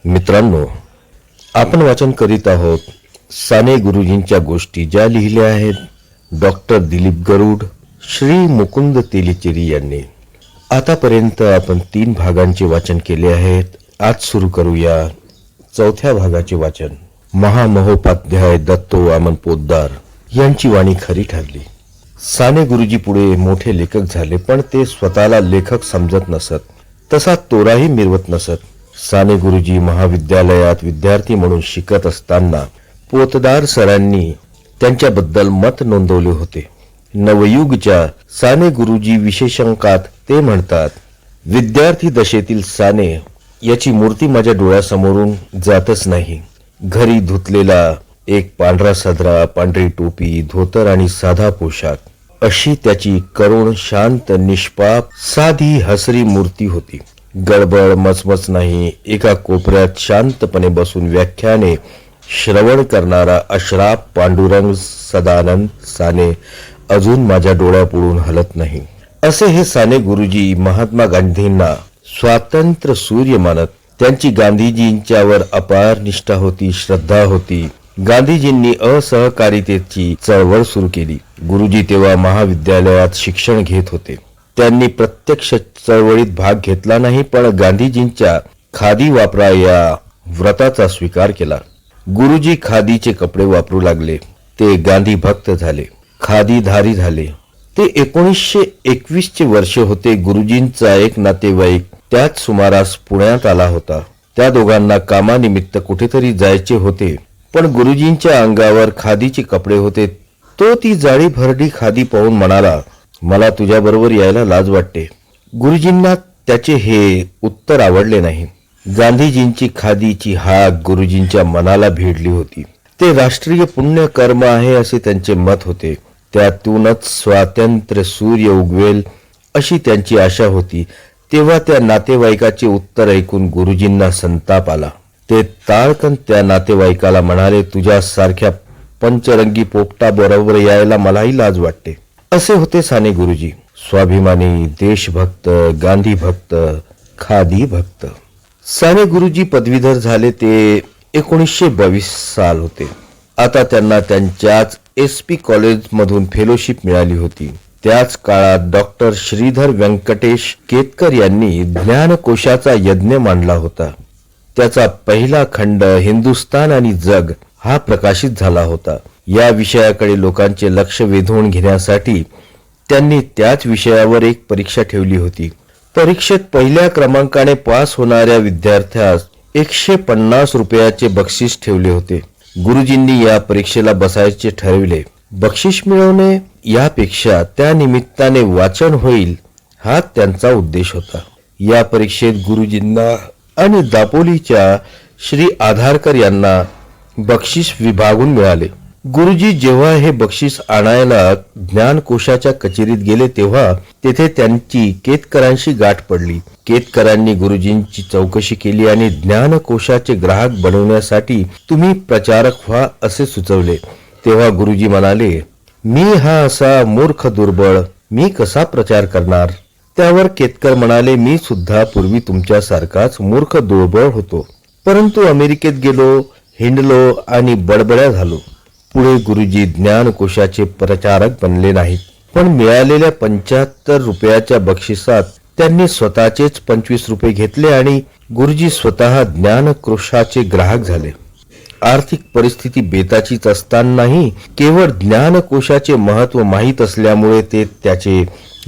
मित्रांनो, आपण वाचन करीत आहोत साने गुरुजींच्या गोष्टी, ज्या लिहिल्या आहेत डॉक्टर दिलीप गरुड, श्री मुकुंद तेलीचेरी यांनी. आतापर्यंत आपण 3 भागांचे वाचन केले आहेत. आज सुरू करूया 4थ्या भागाचे वाचन. महामहोपाध्याय दत्तो वामन पोद्दार यांची वाणी खरी ठरली. साने गुरुजी पुढे मोठे लेखक झाले, पण ते स्वतःला लेखक समजत नसत, तसा तोराही मिरवत नसत. साने गुरुजी महाविद्यालयात विद्यार्थी म्हणून शिकत असताना पोतदार सरांनी त्यांच्याबद्दल मत नोंदवले होते. नवयुगच्या साने गुरुजी विशेषांकात ते म्हणतात, विद्यार्थी दशेतील साने याची मूर्ती माझ्या डोळ्यासमोरून जातच नाही. घरी धुतलेला एक पांढरा सदरा, पांढरी टोपी, धोतर आणि साधा पोशाख, अशी त्याची करुण, शांत, निष्पाप, साधी हसरी मूर्ती होती. गडबड मचमच नाही. एका कोपऱ्यात शांतपणे बसून व्याख्याने श्रवण करणारा अश्राप पांडुरंग सदानंद साने अजून माझ्या डोळ्यापुढून हलत नाही. असे हे साने गुरुजी महात्मा गांधींना स्वातंत्र्य सूर्य मानत. त्यांची गांधीजींच्यावर अपार निष्ठा होती, श्रद्धा होती. गांधीजींनी असहकारितेची चळवळ सुरू केली. गुरुजी तेव्हा महाविद्यालयात शिक्षण घेत होते. त्यांनी प्रत्यक्ष चळवळीत भाग घेतला नाही, पण गांधीजींच्या खादी वापरा या व्रताचा स्वीकार केला. गुरुजी खादीचे कपडे वापरू लागले. ते गांधी भक्त झाले, खादीधारी झाले. ते 1921 चे वर्ष होते. गुरुजींचा एक नातेवाईक त्याच सुमारास पुण्यात आला होता. त्या दोघांना कामानिमित्त कुठेतरी जायचे होते, पण गुरुजींच्या अंगावर खादीचे कपडे होते. तो ती जाळी भरडी खादी पाहून म्हणाला, मला तुझ्याबरोबर यायला लाज वाटते. गुरुजींना त्याचे हे उत्तर आवडले नाही. गांधीजींची खादीची हाक गुरुजींच्या मनाला भिडली होती. ते राष्ट्रीय पुण्य कर्म आहे असे त्यांचे मत होते. त्यातूनच स्वातंत्र्य सूर्य उगवेल अशी त्यांची आशा होती. तेव्हा त्या नातेवाईकाचे उत्तर ऐकून गुरुजींना संताप आला. ते ताळकन त्या नातेवाईकाला म्हणाले, तुझ्यासारख्या पंचरंगी पोपटा बरोबर यायला मलाही लाज वाटते. असे होते साने गुरुजी, स्वाभिमानी, देशभक्त, गांधी भक्त, खादी भक्त. साने गुरुजी पदवीधर झाले ते 1922 साल होते. आता त्यांना त्यांच्याच SP कॉलेज मधून फेलोशिप मिळाली होती. त्याच काळात डॉक्टर श्रीधर व्यंकटेश केतकर यांनी ज्ञानकोशाचा यज्ञ मांडला होता. त्याचा पहिला खंड हिंदुस्तान आणि जग हा प्रकाशित झाला होता. या विषयाकडे लोकांचे लक्ष वेधून घेण्यासाठी त्यांनी त्याच विषयावर एक परीक्षा ठेवली होती. परीक्षेत पहिल्या क्रमांकाने पास होणाऱ्या विद्यार्थ्यास 150 रुपयाचे बक्षीस ठेवले होते. गुरुजींनी या परीक्षेला बसायचे ठरविले. बक्षीस मिळवणे यापेक्षा त्या निमित्ताने वाचन होईल हा त्यांचा उद्देश होता. या परीक्षेत गुरुजींना आणि दापोलीच्या श्री आधारकर यांना बक्षीस विभागून मिळाले. गुरुजी जेव्हा हे बक्षीस आणायला ज्ञानकोशाच्या कचेरीत गेले, तेव्हा तेथे त्यांची केतकरांशी गाठ पडली. केतकरांनी गुरुजींची चौकशी केली आणि ज्ञानकोशाचे ग्राहक बनवण्यासाठी तुम्ही प्रचारक व्हा असे सुचवले. तेव्हा गुरुजी म्हणाले, मी हा असा मूर्ख दुर्बळ, मी कसा प्रचार करणार? त्यावर केतकर म्हणाले, मी सुद्धा पूर्वी तुमच्यासारखाच मूर्ख दुर्बळ होतो, परंतु अमेरिकेत गेलो, हिंडलो आणि बडबड्या झालो. पुढे गुरुजी ज्ञानकोशाचे प्रचारक बनले नाहीत, पण मिळालेल्या 75 रुपयाच्या बक्षिसात त्यांनी स्वतःचेच 25 रुपये घेतले आणि गुरुजी स्वतः ज्ञानकोशाचे ग्राहक झाले. आर्थिक परिस्थिती बेताचीच असतानाही केवळ ज्ञानकोशाचे महत्व माहीत असल्यामुळे ते त्याचे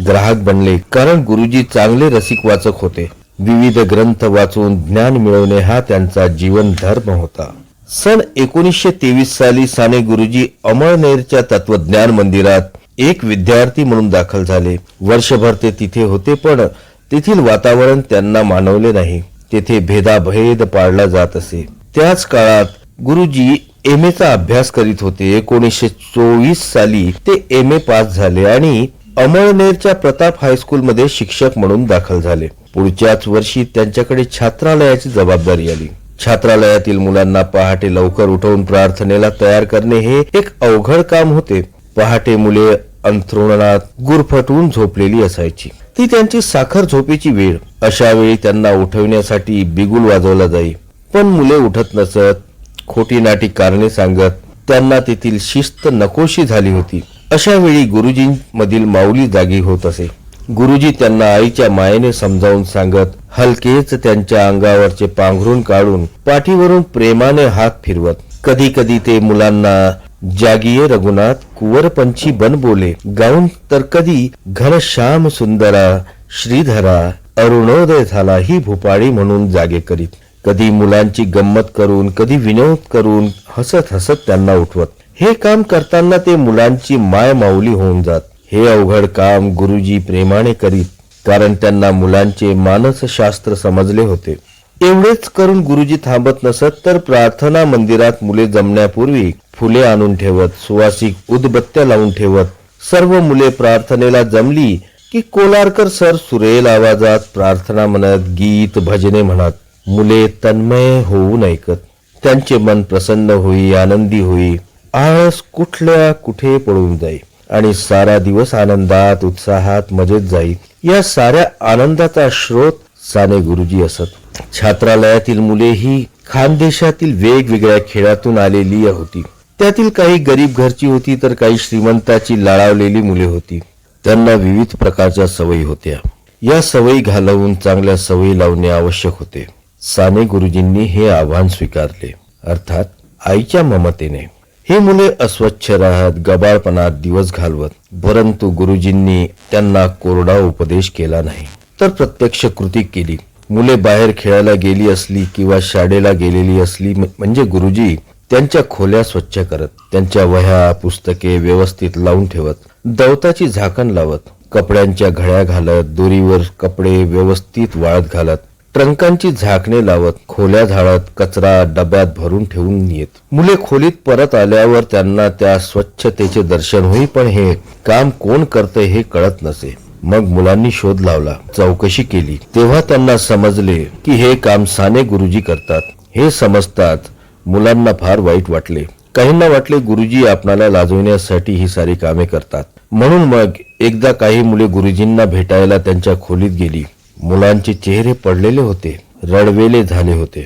ग्राहक बनले. कारण गुरुजी चांगले रसिक वाचक होते. विविध ग्रंथ वाचून ज्ञान मिळवणे हा त्यांचा जीवन धर्म होता. सन 1923 साली साने गुरुजी अमळनेरच्या तत्वज्ञान मंदिरात एक विद्यार्थी म्हणून दाखल झाले. वर्षभर ते तिथे होते, पण तेथील वातावरण त्यांना मानवले नाही. तेथे भेदाभेद पाळला जात असे. त्याच काळात गुरुजी MA चा अभ्यास करीत होते. 1924 साली ते MA पास झाले आणि अमळनेरच्या प्रताप हायस्कूलमध्ये शिक्षक म्हणून दाखल झाले. पुढच्याच वर्षी त्यांच्याकडे छात्रालयाची जबाबदारी आली. छात्रालयातील मुलांना पहाटे लवकर उठवून प्रार्थनेला तयार करणे हे एक अवघड काम होते. पहाटे मुले अंथरुणात गुरफटून झोपलेली असायची. ती त्यांची साखर झोपेची वेळ. अशा वेळी त्यांना उठवण्यासाठी बिगुल वाजवला जाई. पण मुले उठत नसत, खोटी नाटी कारणे सांगत त्यांना तेथील शिस्त नकोशी झाली होती. अशा वेळी गुरुजींमधील माऊली जागी होत असे. गुरुजी त्यांना आईच्या मायेने समजावून सांगत, हलकेच त्यांच्या अंगावरचे पांघरून काढून पाठीवरून प्रेमाने हात फिरवत. कधी कधी ते मुलांना जागिये रघुनाथ कुंवरपंछी बन बोले गाऊन, तर कधी घनश्याम सुंदरा श्रीधरा अरुणोदय झाला ही भूपाळी म्हणून जागे करीत. कधी मुलांची गंमत करून, कधी विनोद करून हसत हसत त्यांना उठवत. हे काम करताना ते मुलांची माय माऊली होऊन जात. हे अवघड काम गुरुजी प्रेमाने करीत, कारण त्यांना मुलांचे मानसशास्त्र समजले होते. एवढेच करून गुरुजी थांबत नसत, तर प्रार्थना मंदिरात मुले जमण्यापूर्वी फुले आणून ठेवत, सुवासिक उदबत्त्या लावून ठेवत. सर्व मुले प्रार्थनेला जमली की कोलारकर सर सुरेल आवाजात प्रार्थना म्हणत, गीत भजने म्हणत. मुले तन्मय होऊन ऐकत. त्यांचे मन प्रसन्न होई, आनंदी होई. आळस कुठल्या कुठे पळून जाई आणि सारा दिवस आनंदात, उत्साहात, मजेत जाई. या साऱ्या आनंदाचा स्रोत साने गुरुजी असत. छात्रालयातील मुले ही खानदेशातील वेगवेगळ्या खेळातून आलेली होती. त्यातील काही गरीब घरची होती, तर काही श्रीमंताची लाळावलेली मुले होती. त्यांना विविध प्रकारच्या सवयी होत्या. या सवयी घालवून चांगल्या सवयी लावणे आवश्यक होते. साने गुरुजींनी हे आव्हान स्वीकारले, अर्थात आईच्या ममतेने. ही मुले अस्वच्छ राहत, गबाळपणात दिवस घालवत. परंतु गुरुजींनी त्यांना कोरडा उपदेश केला नाही, तर प्रत्यक्ष कृती केली. मुले बाहेर खेळायला गेली असली किंवा शाळेला गेलेली असली म्हणजे गुरुजी त्यांच्या खोल्या स्वच्छ करत, त्यांच्या वह्या पुस्तके व्यवस्थित लावून ठेवत, दवताची झाकण लावत, कपड्यांच्या घड्या घालत, दोरीवर कपडे व्यवस्थित वाळत घालत, ट्रंकांची झाकणे लावत, खोल्या झाडत, कचरा डब्यात भरून ठेवून येत. मुले खोलीत परत आल्यावर त्यांना त्या स्वच्छतेचे दर्शन होई, पण हे काम कोण करते हे कळत नसे. मग मुलांनी शोध लावला, चौकशी केली. तेव्हा त्यांना समजले की हे काम साने गुरुजी करतात. हे समजतात मुलांना फार वाईट वाटले. काहींना वाटले गुरुजी आपणाला लाजवण्यासाठी ही सारी कामे करतात. म्हणून मग एकदा काही मुले गुरुजींना भेटायला त्यांच्या खोलीत गेली. मुलांचे चेहरे पडलेले होते, रडवेले झाले होते.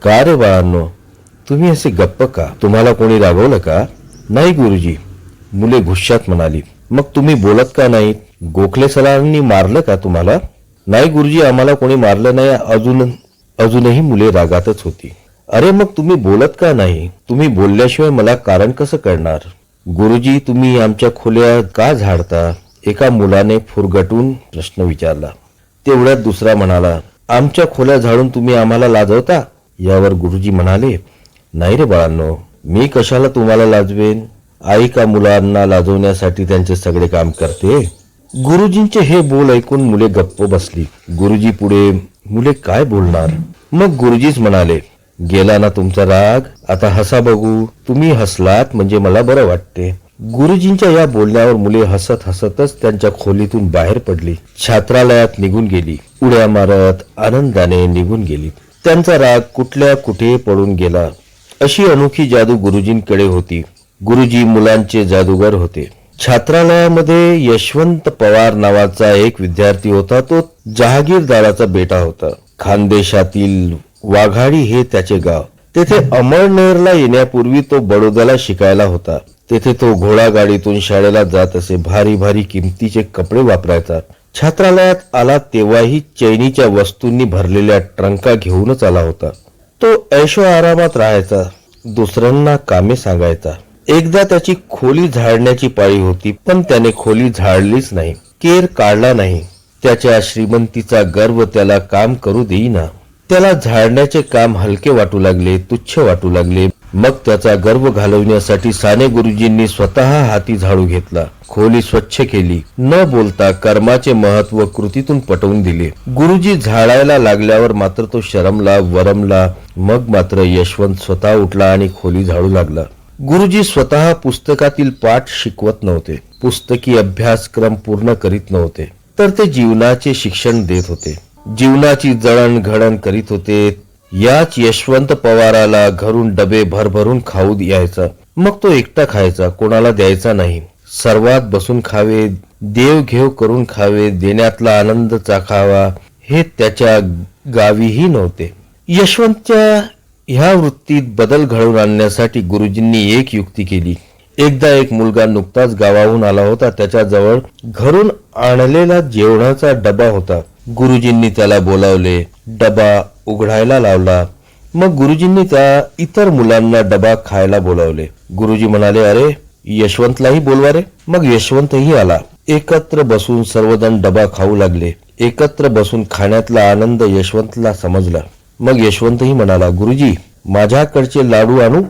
का रे बाळांनो, तुम्ही असे गप्प का? तुम्हाला कोणी रागवलं का? नाही गुरुजी, मुले गुस्सात म्हणाली. मग तुम्ही बोलत का नाहीत? गोखले सरांनी मारलं का तुम्हाला? नाही गुरुजी, आम्हाला कोणी मारलं नाही. अजूनही मुले रागातच होती. अरे मग तुम्ही बोलत का नाही? तुम्ही बोलल्याशिवाय मला कारण कसं कळणार? गुरुजी, तुम्ही आमच्या खोल्या का झाडता? एका मुलाने फुरगटून प्रश्न विचारला. तेवढ्यात दुसरा म्हणाला, आमच्या खोल्या झाडून तुम्ही आम्हाला लाजवता? यावर गुरुजी म्हणाले, नाही रे बाळांनो, मी कशाला तुम्हाला लाजवेन? आई का मुलांना लाजवण्यासाठी त्यांचे सगळे काम करते? गुरुजींचे हे बोल ऐकून मुले गप्प बसली. गुरुजी पुढे मुले काय बोलणार? मग गुरुजीच म्हणाले, गेला ना तुमचा राग, आता हसा बघू. तुम्ही हसलात म्हणजे मला बरं वाटते. गुरुजींच्या या बोलण्यावर मुले हसत हसतच त्यांच्या खोलीतून बाहेर पडली. छात्रालयात निघून गेली. उड्या मारत आनंदाने निघून गेली. त्यांचा राग कुठल्या कुठे पडून गेला. अशी अनोखी जादू गुरुजींकडे होती. गुरुजी मुलांचे जादूगर होते. छात्रालयामध्ये यशवंत पवार नावाचा एक विद्यार्थी होता. तो जहागीरदाराचा बेटा होता. खानदेशातील वाघाडी हे त्याचे गाव. तेथे अमळनेरला येण्यापूर्वी तो बडोद्याला शिकायला होता. तेथे तो घोडागाडीतून शाळेला जात असे. भारी भारी किमतीचे कपडे वापरायचा. छात्रालयात आला तेव्हाही चैनीच्या वस्तूंनी भरलेल्या ट्रंका घेऊनच आला होता. तो ऐशो आरामात राहायचा, दुसऱ्यांना कामे सांगायचा. एकदा त्याची खोली झाडण्याची पाळी होती, पण त्याने खोली झाडलीच नाही, केर काढला नाही. त्याच्या श्रीमंतीचा गर्व त्याला काम करू देईना. त्याला झाडण्याचे काम हलके वाटू लागले, तुच्छ वाटू लागले. मग त्याचा गर्व घालवण्यासाठी साने गुरुजींनी स्वतः हाती झाडू घेतला, खोली स्वच्छ केली. न बोलता कर्माचे महत्व कृतीतून पटवून दिले. गुरुजी झाडायला लागल्यावर मात्र तो शरमला, वरमला. मग मात्र यशवंत स्वतः उठला आणि खोली झाडू लागला. गुरुजी स्वतः पुस्तकातील पाठ शिकवत नव्हते, पुस्तकी अभ्यासक्रम पूर्ण करीत नव्हते, तर ते जीवनाचे शिक्षण देत होते, जीवनाची जळणघडण करीत होते. याच यशवंत पवाराला घरून डबे भरभरून खाऊ यायचा. मग तो एकटा खायचा, कोणाला द्यायचा नाही. सर्वात बसून खावे, देव घेव करून खावे, देण्यातला आनंद चाखावा हे त्याच्या गावीही नव्हते. यशवंतच्या ह्या वृत्तीत बदल घडवून आणण्यासाठी गुरुजींनी एक युक्ती केली. एकदा एक मुलगा नुकताच गावाहून आला होता. त्याच्याजवळ घरून आणलेला जेवणाचा डबा होता. गुरुजींनी त्याला बोलावले, डबा उघडायला लावला. मग गुरुजींनी त्या इतर मुलांना डबा खायला बोलावले. गुरुजी म्हणाले, अरे यशवंतलाही बोलवा रे. मग यशवंतही आला. एकत्र बसून सर्वजण डबा खाऊ लागले. एकत्र बसून खाण्यातला आनंद यशवंतला समजला. मग यशवंतही म्हणाला, गुरुजी माझ्याकडचे लाडू आणू?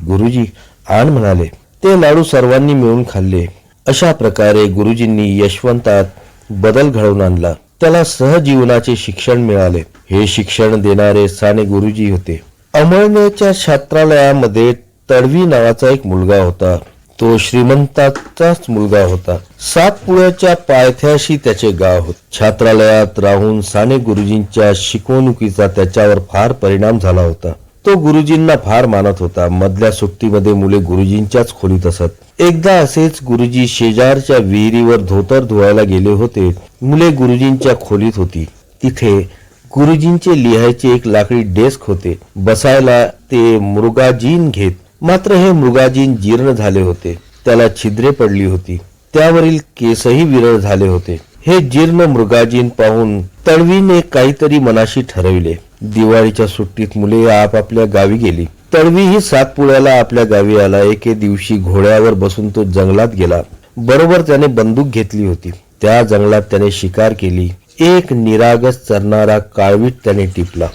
गुरुजी आण म्हणाले. ते लाडू सर्वांनी मिळून खाल्ले. अशा प्रकारे गुरुजींनी यशवंतात बदल घडवून आणला. त्याला सहजीवनाचे शिक्षण मिळाले. हे शिक्षण देणारे साने गुरुजी होते. अमळनेरच्या छात्रालयामध्ये तडवी नावाचा एक मुलगा होता. तो श्रीमंताचाच मुलगा होता. सातपुड्याच्या पायथ्याशी त्याचे गाव होते. छात्रालयात राहून साने गुरुजींच्या शिकवणुकीचा त्याच्यावर फार परिणाम झाला होता. तो गुरुजींना फार मानत होता. मधल्या सुट्टीमध्ये मुले गुरुजींच्याच खोलीत असत. एकदा असेच गुरुजी शेजारच्या विहिरीवर धोतर धुवायला गेले होते. मुले गुरुजींच्या खोलीत होती. तिथे गुरुजींचे लिहायचे एक लाकडी डेस्क होते. बसायला ते मृगाजीन घेत. मात्र हे मृगाजीन जीर्ण झाले होते. त्याला छिद्रे पडली होती. त्यावरील केसही विरळ झाले होते. हे जीर्ण मृगाजीन पाहून तडवीने काहीतरी मनाशी ठरविले. दिवाळीच्या सुट्टीत मुले आपापल्या गावी गेली. तडवीही सातपुड्याला आपल्या गावी आला. एके दिवशी घोड्यावर बसून तो जंगलात गेला. बरोबर त्याने बंदूक घेतली होती. त्या जंगलात त्याने शिकार केली. एक निरागस चरणारा काळवीट त्याने टिपला.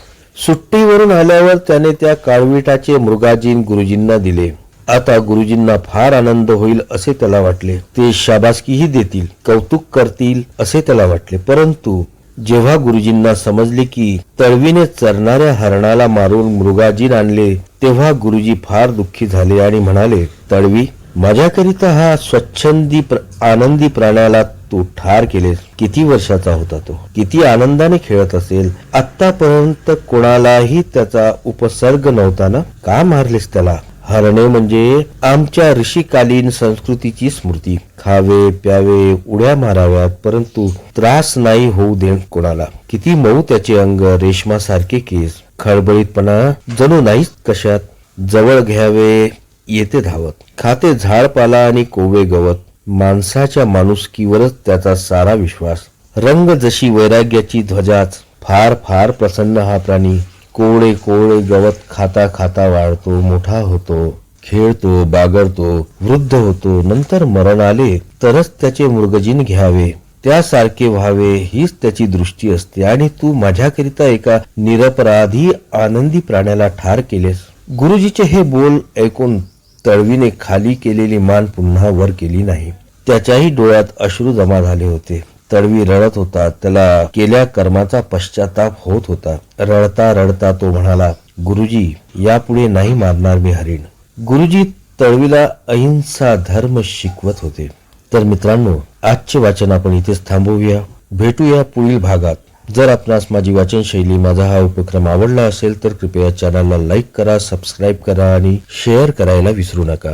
सुट्टीवरून आल्यावर त्याने त्या काळविटाचे मृगाजीन गुरुजींना दिले. आता गुरुजींना फार आनंद होईल असे त्याला वाटले. ते शाबासकीही देतील, कौतुक करतील असे त्याला वाटले. परंतु जेव्हा गुरुजींना समजले की तडवीने चरणाऱ्या हरणाला मारून मृगाजीन आणले, तेव्हा गुरुजी फार दुःखी झाले आणि म्हणाले, तडवी माझ्याकरिता हा स्वच्छंदी आनंदी प्राण्याला तू ठार केलेस. किती वर्षाचा होता तो, किती आनंदाने खेळत असेल. आतापर्यंत कोणालाही त्याचा उपसर्ग नव्हता ना, का मारलेस त्याला? हरणे म्हणजे आमच्या ऋषिकालीन संस्कृतीची स्मृती. खावे प्यावे उड्या माराव्यात, परंतु त्रास नाही होऊ दे कोणाला. किती मऊ त्याचे अंग, रेशमासारखे केस, खळबळीतपणा जणू नाहीच कशात. जवळ घ्यावे येते धावत. खाते झाडपाला आणि कोवे गवत. माणसाच्या माणुसकीवरच त्याचा सारा विश्वास. रंग जशी वैराग्याची ध्वजाच. फार फार प्रसन्न हा प्राणी. कोवळे कोवळे गवत खाता खाता वाढतो, मोठा होतो, खेळतो, बागडतो, वृद्ध होतो. नंतर मरण आले तरच त्याचे मृगजीन घ्यावे, त्यासारखे व्हावे हीच त्याची दृष्टी असते. आणि तू माझ्याकरिता एका निरपराधी आनंदी प्राण्याला ठार केलेस. गुरुजीचे हे बोल ऐकून तडवीने खाली केलेली मान पुन्हा वर केली नाही. त्याच्याही डोळ्यात अश्रू जमा झाले होते. तडवी रडत होता. त्याला केल्या कर्माचा पश्चाताप होत होता. रडता रडता तो म्हणाला, गुरुजी यापुढे नाही मारणार मी हरिण. गुरुजी तडवीला अहिंसा धर्म शिकवत होते. तर मित्रांनो, आजचे वाचन आपण इथेच थांबवूया. भेटूया पुढील भागात. जर आपणास माझी वाचन शैली, माझा हा उपक्रम आवडला असेल तर कृपया चॅनलला लाईक करा, सबस्क्राईब करा आणि शेअर करायला विसरू नका.